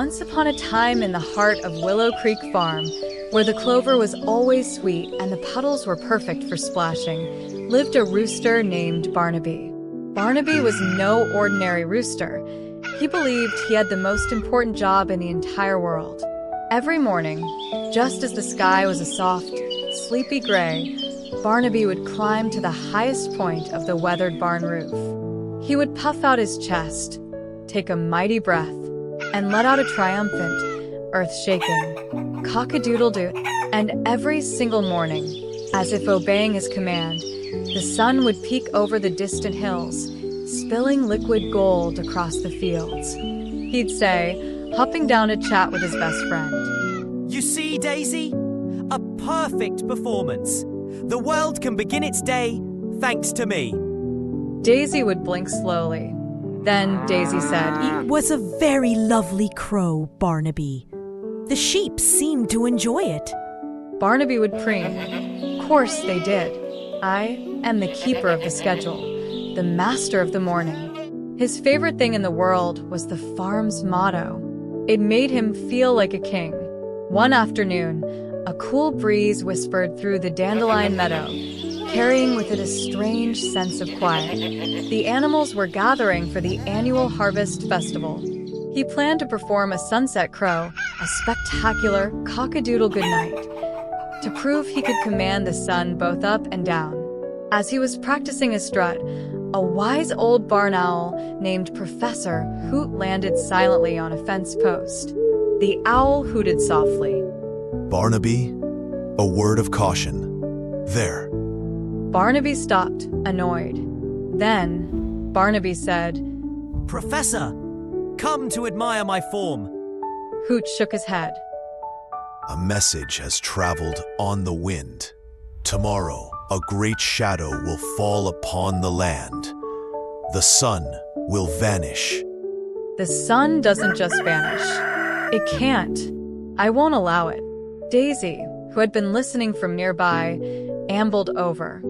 Once upon a time in the heart of Willow Creek Farm, where the clover was always sweet and the puddles were perfect for splashing, lived a rooster named Barnaby. Barnaby was no ordinary rooster. He believed he had the most important job in the entire world. Every morning, just as the sky was a soft, sleepy gray, Barnaby would climb to the highest point of the weathered barn roof. He would puff out his chest, take a mighty breath, and let out a triumphant, earth-shaking, cock-a-doodle-doo. And every single morning, as if obeying his command, the sun would peek over the distant hills, spilling liquid gold across the fields. He'd say, hopping down to chat with his best friend. You see, Daisy? A perfect performance. The world can begin its day thanks to me. Daisy would blink slowly. Then Daisy said, "It was a very lovely crow, Barnaby. The sheep seemed to enjoy it." Barnaby would preen. Of course they did. I am the keeper of the schedule, the master of the morning. His favorite thing in the world was the farm's motto. It made him feel like a king. One afternoon, a cool breeze whispered through the dandelion meadow, carrying with it a strange sense of quiet. The animals were gathering for the annual harvest festival. He planned to perform a sunset crow, a spectacular cock-a-doodle goodnight, to prove he could command the sun both up and down. As he was practicing his strut, a wise old barn owl named Professor Hoot landed silently on a fence post. The owl hooted softly. "Barnaby, a word of caution. There." Barnaby stopped, annoyed. Then, Barnaby said, Professor, come to admire my form. Hoot shook his head. "A message has traveled on the wind. Tomorrow, a great shadow will fall upon the land. The sun will vanish." The sun doesn't just vanish. It can't. I won't allow it. Daisy, who had been listening from nearby, ambled over.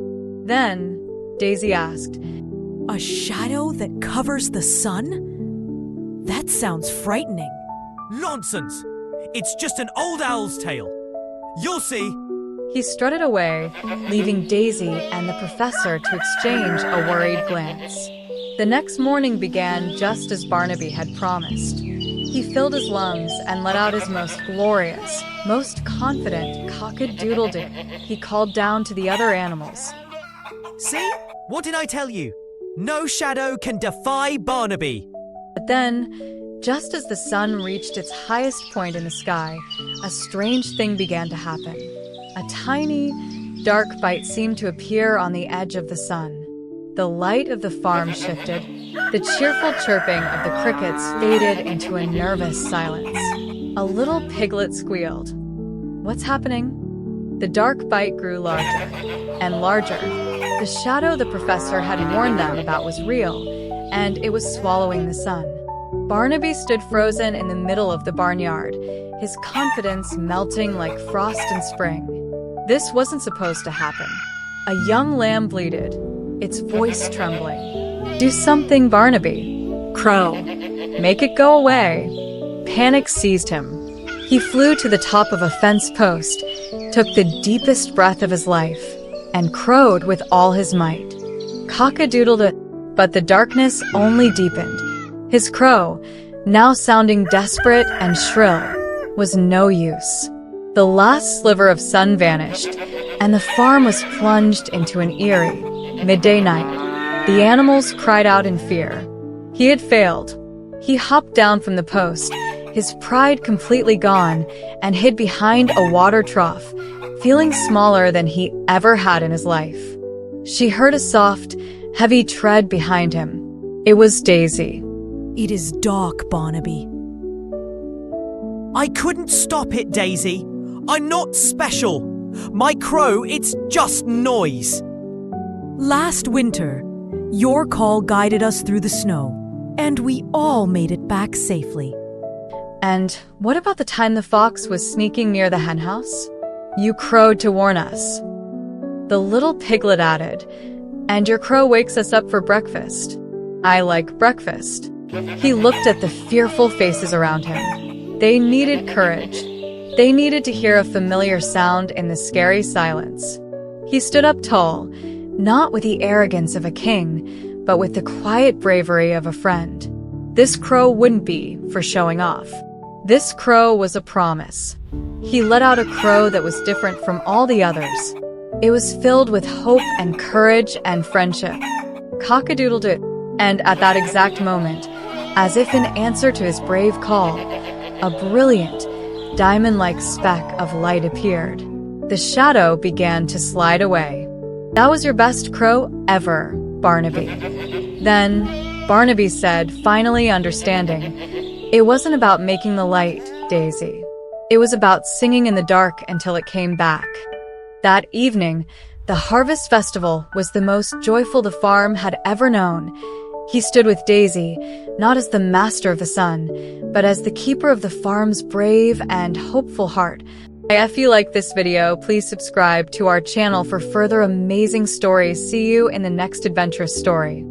Then, Daisy asked, "A shadow that covers the sun? That sounds frightening." Nonsense! It's just an old owl's tale. You'll see. He strutted away, leaving Daisy and the professor to exchange a worried glance. The next morning began just as Barnaby had promised. He filled his lungs and let out his most glorious, most confident cock-a-doodle-doo. He called down to the other animals. See? What did I tell you? No shadow can defy Barnaby. But then, just as the sun reached its highest point in the sky, a strange thing began to happen. A tiny, dark bite seemed to appear on the edge of the sun. The light of the farm shifted. The cheerful chirping of the crickets faded into a nervous silence. A little piglet squealed. "What's happening?" The dark bite grew larger and larger. The shadow the professor had warned them about was real, and it was swallowing the sun. Barnaby stood frozen in the middle of the barnyard, his confidence melting like frost in spring. This wasn't supposed to happen. A young lamb bleated, its voice trembling. "Do something, Barnaby. Crow. Make it go away." Panic seized him. He flew to the top of a fence post, took the deepest breath of his life, and crowed with all his might. Cock-a-doodle-doo, but the darkness only deepened. His crow, now sounding desperate and shrill, was no use. The last sliver of sun vanished, and the farm was plunged into an eerie, midday night. The animals cried out in fear. He had failed. He hopped down from the post, his pride completely gone, and hid behind a water trough, feeling smaller than he ever had in his life. She heard a soft, heavy tread behind him. It was Daisy. "It is dark, Barnaby." I couldn't stop it, Daisy. I'm not special. My crow, it's just noise. "Last winter, your call guided us through the snow, and we all made it back safely." "And what about the time the fox was sneaking near the henhouse? You crowed to warn us." The little piglet added, "And your crow wakes us up for breakfast. I like breakfast." He looked at the fearful faces around him. They needed courage. They needed to hear a familiar sound in the scary silence. He stood up tall, not with the arrogance of a king, but with the quiet bravery of a friend. This crow wouldn't be for showing off. This crow was a promise. He let out a crow that was different from all the others. It was filled with hope and courage and friendship. Cock-a-doodle-doo. And at that exact moment, as if in answer to his brave call, a brilliant, diamond-like speck of light appeared. The shadow began to slide away. "That was your best crow ever, Barnaby." Then, Barnaby said, finally understanding, "It wasn't about making the light, Daisy. It was about singing in the dark until it came back." That evening, the harvest festival was the most joyful the farm had ever known. He stood with Daisy, not as the master of the sun, but as the keeper of the farm's brave and hopeful heart. If you like this video, please subscribe to our channel for further amazing stories. See you in the next adventurous story.